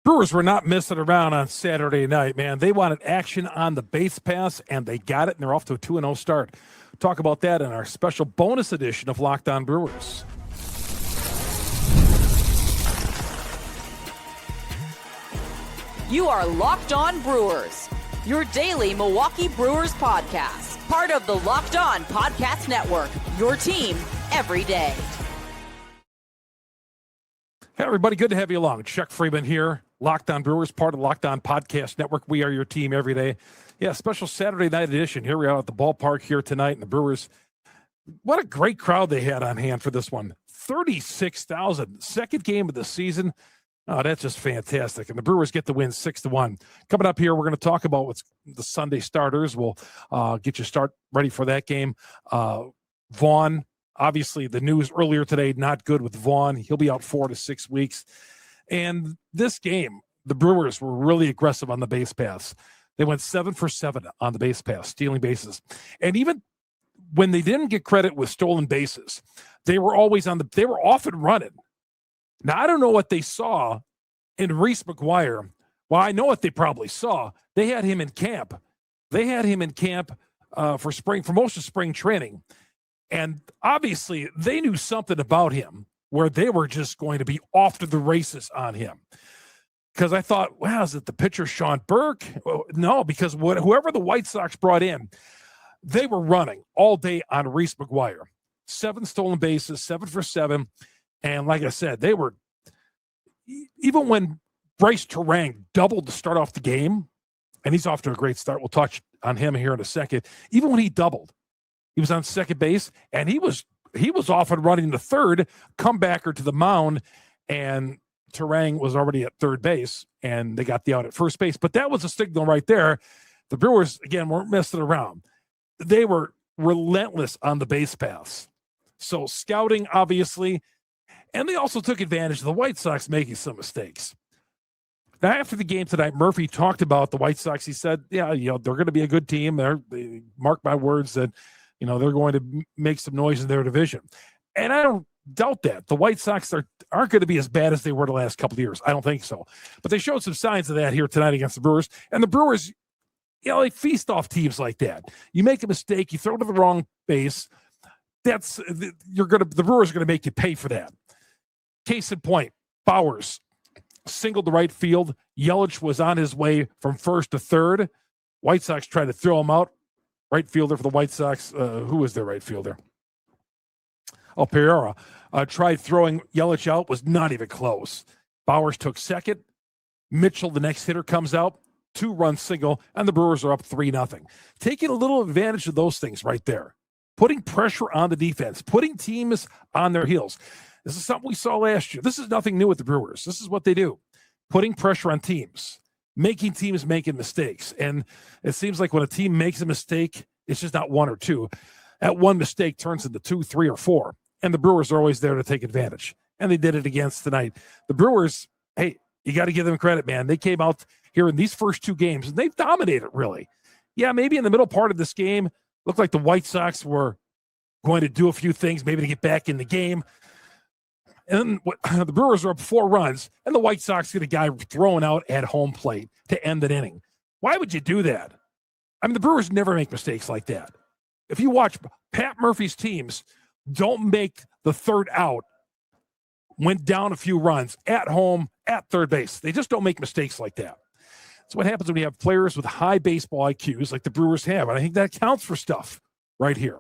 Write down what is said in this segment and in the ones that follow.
Brewers were not messing around on Saturday night, man. They wanted action on the base pass, and they got it, and they're off to a 2-0 start. Talk about that in our special bonus edition of Locked On Brewers. You are Locked On Brewers, your daily Milwaukee Brewers podcast. Part of the Locked On Podcast Network, your team every day. Hey, everybody. Good to have you along. Chuck Freeman here. Locked On Brewers, part of the Locked On Podcast Network. We are your team every day. Yeah, special Saturday night edition. Here we are at the ballpark here tonight. And the Brewers, what a great crowd they had on hand for this one. 36,000. Second game of the season. Oh, that's just fantastic. And the Brewers get the win 6-1. Coming up here, we're going to talk about what's the Sunday starters. We'll get you ready for that game. Vaughn, obviously the news earlier today, not good with Vaughn. He'll be out 4 to 6 weeks. And this game, the Brewers were really aggressive on the base paths. They went 7 for 7 on the base paths, stealing bases. And even when they didn't get credit with stolen bases, they were often running. Now, I don't know what they saw in Reese McGuire. Well, I know what they probably saw. They had him in camp. For most of spring training. And obviously, they knew something about him where they were just going to be off to the races on him. Because I thought, wow, is it the pitcher Sean Burke? No, because whoever the White Sox brought in, they were running all day on Reese McGuire. 7 stolen bases, 7 for 7. And like I said, they were, even when Brice Turang doubled to start off the game, and he's off to a great start. We'll touch on him here in a second. Even when he doubled, he was on second base, and he was off and running to third, comebacker to the mound, and Turang was already at third base, and they got the out at first base. But that was a signal right there. The Brewers, again, weren't messing around. They were relentless on the base paths. So scouting, obviously, and they also took advantage of the White Sox making some mistakes. Now, after the game tonight, Murphy talked about the White Sox. He said, yeah, they're going to be a good team. They mark my words that, they're going to make some noise in their division. And I don't doubt that. The White Sox aren't going to be as bad as they were the last couple of years. I don't think so. But they showed some signs of that here tonight against the Brewers. And the Brewers, they feast off teams like that. You make a mistake, you throw to the wrong base. The Brewers are going to make you pay for that. Case in point, Bowers singled to right field. Yelich was on his way from first to third. White Sox tried to throw him out. Right fielder for the White Sox. Who was their right fielder? Pereira. Tried throwing Yelich out. Was not even close. Bowers took second. Mitchell, the next hitter, comes out. 2-run single, and the Brewers are up 3-0. Taking a little advantage of those things right there. Putting pressure on the defense. Putting teams on their heels. This is something we saw last year. This is nothing new with the Brewers. This is what they do. Putting pressure on teams. Making teams making mistakes. And it seems like when a team makes a mistake, it's just not one or two. That one mistake turns into 2, 3, or 4. And the Brewers are always there to take advantage. And they did it against tonight. The Brewers, hey, you got to give them credit, man. They came out here in these first 2 games, and they've dominated, really. Yeah, maybe in the middle part of this game, looked like the White Sox were going to do a few things, maybe to get back in the game. And the Brewers are up 4 runs, and the White Sox get a guy thrown out at home plate to end an inning. Why would you do that? I mean, the Brewers never make mistakes like that. If you watch Pat Murphy's teams, don't make the third out, went down a few runs at home, at third base. They just don't make mistakes like that. That's what happens when you have players with high baseball IQs like the Brewers have, and I think that counts for stuff right here.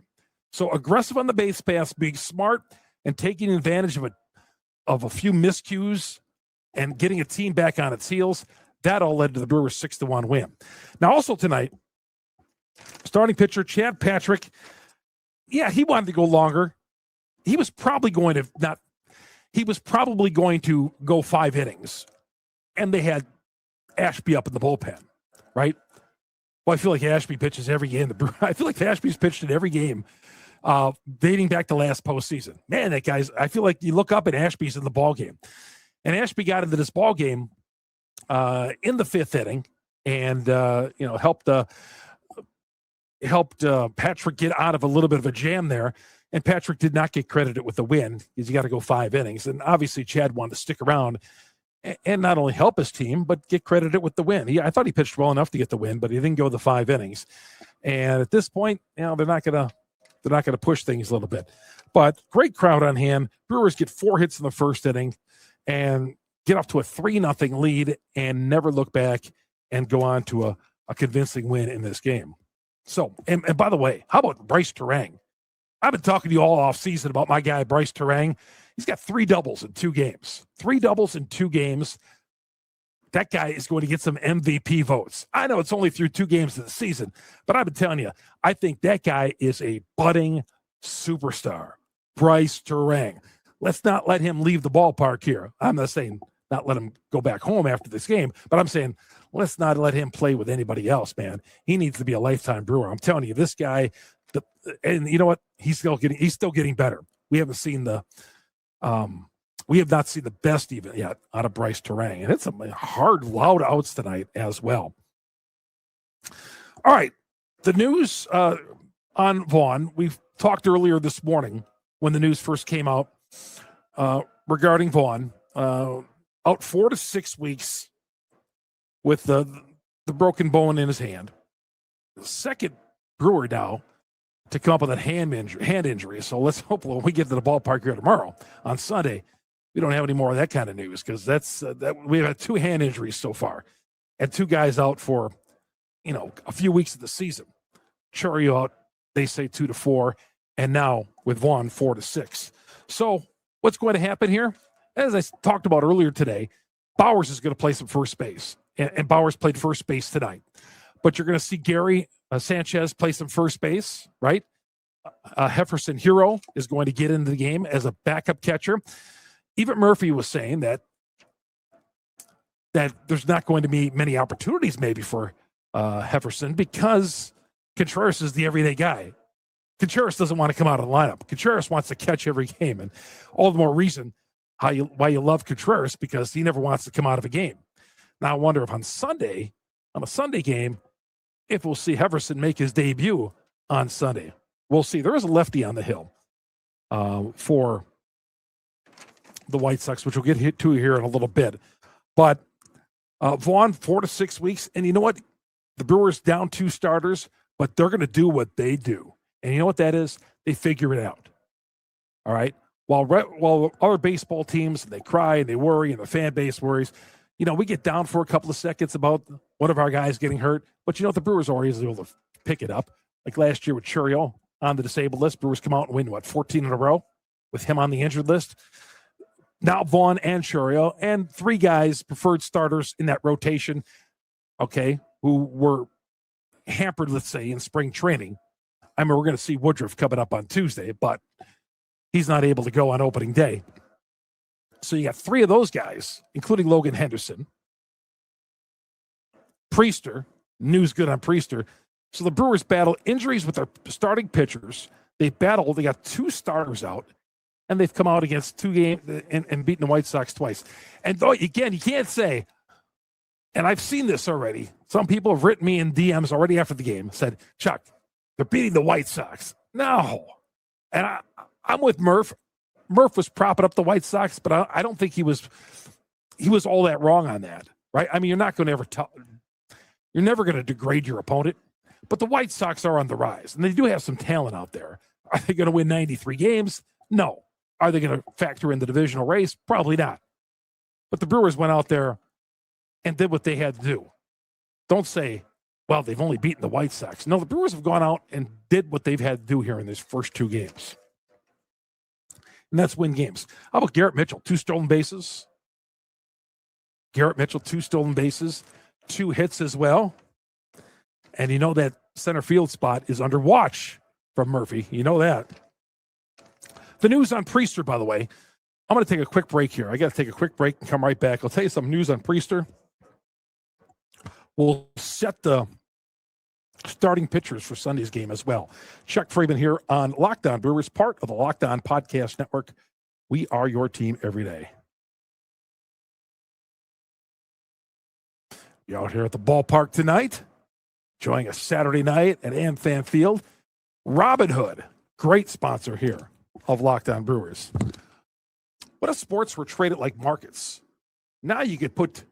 So aggressive on the base paths, being smart, and taking advantage of a few miscues and getting a team back on its heels, that all led to the Brewers' 6-1 win. Now, also tonight, starting pitcher Chad Patrick, yeah, he wanted to go longer. He was probably going to go 5 innings, and they had Ashby up in the bullpen, right? Well, I feel like Ashby pitches every game. I feel like Ashby's pitched in every game dating back to last postseason. Man, that guy's, I feel like you look up and Ashby's in the ball game. And Ashby got into this ball game in the 5th inning and, helped Patrick get out of a little bit of a jam there. And Patrick did not get credited with the win because you got to go 5 innings. And obviously Chad wanted to stick around and not only help his team, but get credited with the win. I thought he pitched well enough to get the win, but he didn't go the 5 innings. And at this point, they're not gonna push things a little bit. But great crowd on hand. Brewers get 4 hits in the first inning and get off to a 3-0 lead and never look back and go on to a convincing win in this game. So, and by the way, how about Brice Turang? I've been talking to you all off season about my guy, Brice Turang. He's got 3 doubles in 2 games. 3 doubles in 2 games. That guy is going to get some MVP votes. I know it's only through 2 games of the season, but I've been telling you, I think that guy is a budding superstar. Brice Turang. Let's not let him leave the ballpark here. I'm not saying not let him go back home after this game, but I'm saying let's not let him play with anybody else, man. He needs to be a lifetime Brewer. I'm telling you, this guy, and you know what? He's still getting better. We have not seen the best even yet out of Brice Turang, and it's some hard, loud outs tonight as well. All right, the news on Vaughn. We've talked earlier this morning when the news first came out regarding Vaughn, out 4 to 6 weeks with the broken bone in his hand. The second Brewer now to come up with a hand injury. So let's hope when we get to the ballpark here tomorrow on Sunday, we don't have any more of that kind of news, because that's we've had 2 hand injuries so far and 2 guys out for a few weeks of the season. Chourio out, they say 2 to 4, and now with Vaughn 4 to 6. So what's going to happen here? As I talked about earlier today, Bowers is going to play some first base, and Bowers played first base tonight. But you're going to see Gary Sanchez play some first base, right? Jefferson Hero is going to get into the game as a backup catcher. Even Murphy was saying that there's not going to be many opportunities maybe for Jefferson, because Contreras is the everyday guy. Contreras doesn't want to come out of the lineup. Contreras wants to catch every game, and all the more reason why you love Contreras, because he never wants to come out of a game. Now, I wonder if on a Sunday game, if we'll see Jefferson make his debut on Sunday. We'll see. There is a lefty on the hill for the White Sox, which we'll get to here in a little bit. But Vaughn, 4 to 6 weeks. And you know what? The Brewers down 2 starters, but they're going to do what they do. And you know what that is? They figure it out. All right? While other baseball teams, they cry and they worry and the fan base worries, we get down for a couple of seconds about one of our guys getting hurt. But the Brewers are always able to pick it up. Like last year with Chourio on the disabled list, Brewers come out and win, 14 in a row with him on the injured list. Now Vaughn and Chourio, and 3 guys, preferred starters in that rotation, okay, who were hampered, let's say, in spring training. I mean, we're going to see Woodruff coming up on Tuesday, but he's not able to go on opening day. So you got 3 of those guys, including Logan Henderson. Priester, news good on Priester. So the Brewers battle injuries with their starting pitchers. They got 2 starters out, and they've come out against 2 games and beaten the White Sox twice. And though, again, you can't say, and I've seen this already, some people have written me in DMs already after the game, said, Chuck, they're beating the White Sox. No. And I'm with Murph. Murph was propping up the White Sox, but I don't think he was all that wrong on that, right? I mean, you're never going to degrade your opponent, but the White Sox are on the rise, and they do have some talent out there. Are they going to win 93 games? No. Are they going to factor in the divisional race? Probably not. But the Brewers went out there and did what they had to do. Don't say, well, they've only beaten the White Sox. No, the Brewers have gone out and did what they've had to do here in these first 2 games. And that's win games. How about Garrett Mitchell? 2 stolen bases. Garrett Mitchell, 2 stolen bases, 2 hits as well. And you know that center field spot is under watch from Murphy. You know that. The news on Priester, by the way. I'm going to take a quick break here. I got to take a quick break and come right back. I'll tell you some news on Priester. We'll set the starting pitchers for Sunday's game as well. Chuck Freeman here on Locked On Brewers, part of the Locked On Podcast Network. We are your team every day. You out here at the ballpark tonight, enjoying a Saturday night at AmFam Field. Robin Hood, great sponsor here of Locked On Brewers. What if sports were traded like markets? Now you could put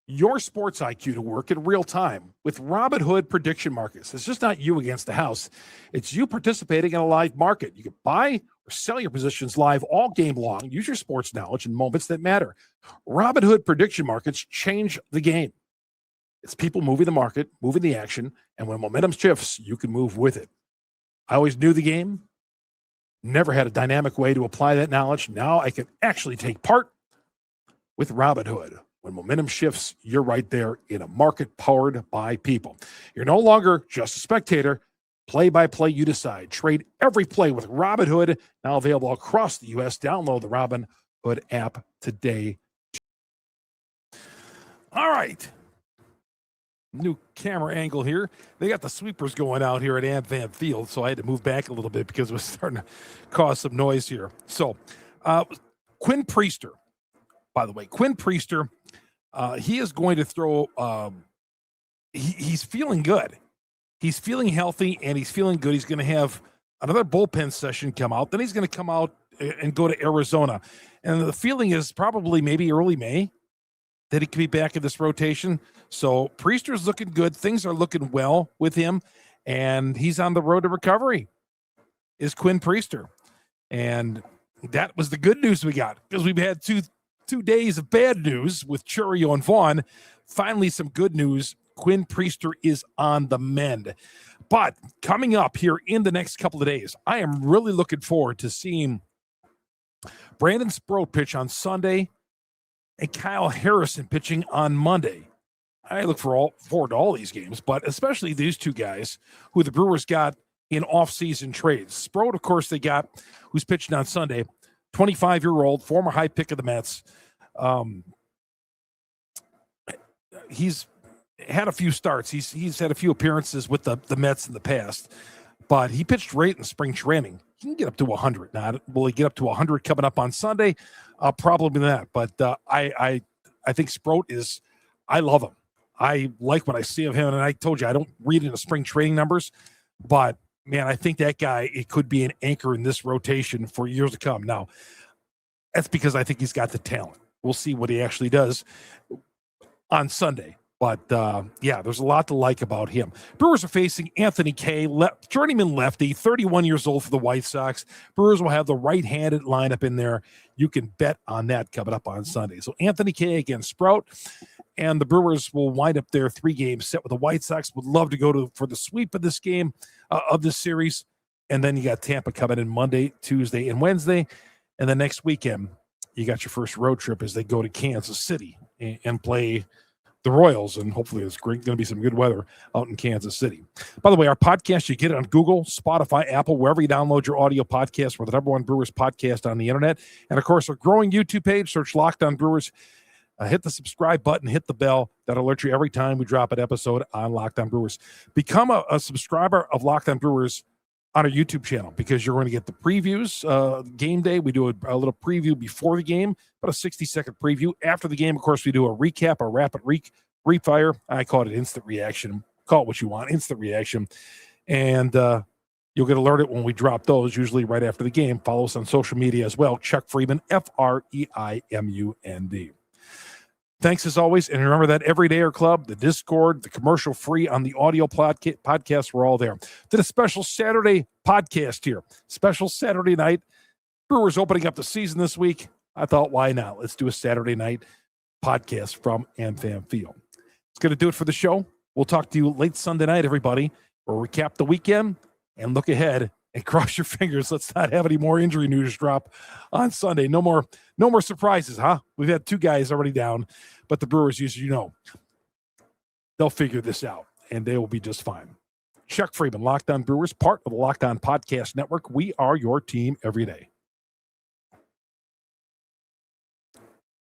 your sports IQ to work in real time with Robinhood prediction markets. It's just not you against the house. It's you participating in a live market. You can buy or sell your positions live all game long. Use your sports knowledge in moments that matter. Robinhood prediction markets change the game. It's people moving the market, moving the action, and when momentum shifts, you can move with it. I always knew the game, never had a dynamic way to apply that knowledge. Now I can actually take part with Robinhood. When momentum shifts, you're right there in a market powered by people. You're no longer just a spectator. Play by play, you decide. Trade every play with Robinhood, now available across the U.S. Download the Robinhood app today. All right. New camera angle here. They got the sweepers going out here at AmFam Field, so I had to move back a little bit because it was starting to cause some noise here. So, Quinn Priester, by the way, he is going to throw. He's feeling good. He's feeling healthy, and he's feeling good. He's going to have another bullpen session come out. Then he's going to come out and go to Arizona. And the feeling is probably maybe early May that he could be back in this rotation. So Priester's looking good. Things are looking well with him, and he's on the road to recovery, is Quinn Priester. And that was the good news we got, because we've had two days of bad news with Churio and Vaughn. Finally, some good news. Quinn Priester is on the mend. But coming up here in the next couple of days, I am really looking forward to seeing Brandon Sproat pitch on Sunday and Kyle Harrison pitching on Monday. I look forward to all these games, but especially these two guys who the Brewers got in off-season trades. Sproat, of course, they got, who's pitching on Sunday, 25-year-old, former high pick of the Mets. He's had a few starts. He's had a few appearances with the Mets in the past, but he pitched great in spring training. He can get up to 100. Now, will he get up to 100 coming up on Sunday? Probably not. But I think Sproat is, I love him. I like what I see of him. And I told you, I don't read into spring training numbers, but man, I think that guy, it could be an anchor in this rotation for years to come. Now, that's because I think he's got the talent. We'll see what he actually does on Sunday. But, yeah, there's a lot to like about him. Brewers are facing Anthony Kay, journeyman lefty, 31 years old for the White Sox. Brewers will have the right-handed lineup in there. You can bet on that coming up on Sunday. So Anthony Kay against Sprout, and the Brewers will wind up their 3-game set with the White Sox. Would love to go for the sweep of this game, of this series. And then you got Tampa coming in Monday, Tuesday, and Wednesday. And then next weekend, you got your first road trip as they go to Kansas City and play the Royals, and hopefully it's going to be some good weather out in Kansas City. By the way, our podcast, you get it on Google, Spotify, Apple, wherever you download your audio podcast. We're the #1 Brewers podcast on the internet. And, of course, our growing YouTube page, search Locked On Brewers. Hit the subscribe button, hit the bell. That'll alert you every time we drop an episode on Locked On Brewers. Become a subscriber of Locked On Brewers on our YouTube channel, because you're going to get the previews. Game day, we do a little preview before the game, about a 60-second preview. After the game, of course, we do a recap, a rapid refire. I call it instant reaction. Call it what you want, instant reaction. And you'll get alerted when we drop those, usually right after the game. Follow us on social media as well. Chuck Freeman, Freimund. Thanks as always. And remember that Everydayer Club, the Discord, the commercial free on the audio podcast, we're all there. Did a special Saturday podcast here. Special Saturday night. Brewers opening up the season this week. I thought, why not? Let's do a Saturday night podcast from AmFam Field. It's going to do it for the show. We'll talk to you late Sunday night, everybody. We'll recap the weekend and look ahead and cross your fingers. Let's not have any more injury news drop on Sunday. No more surprises, huh? We've had 2 guys already down, but the Brewers, they'll figure this out, and they will be just fine. Chuck Freeman, Locked On Brewers, part of the Locked On Podcast Network. We are your team every day.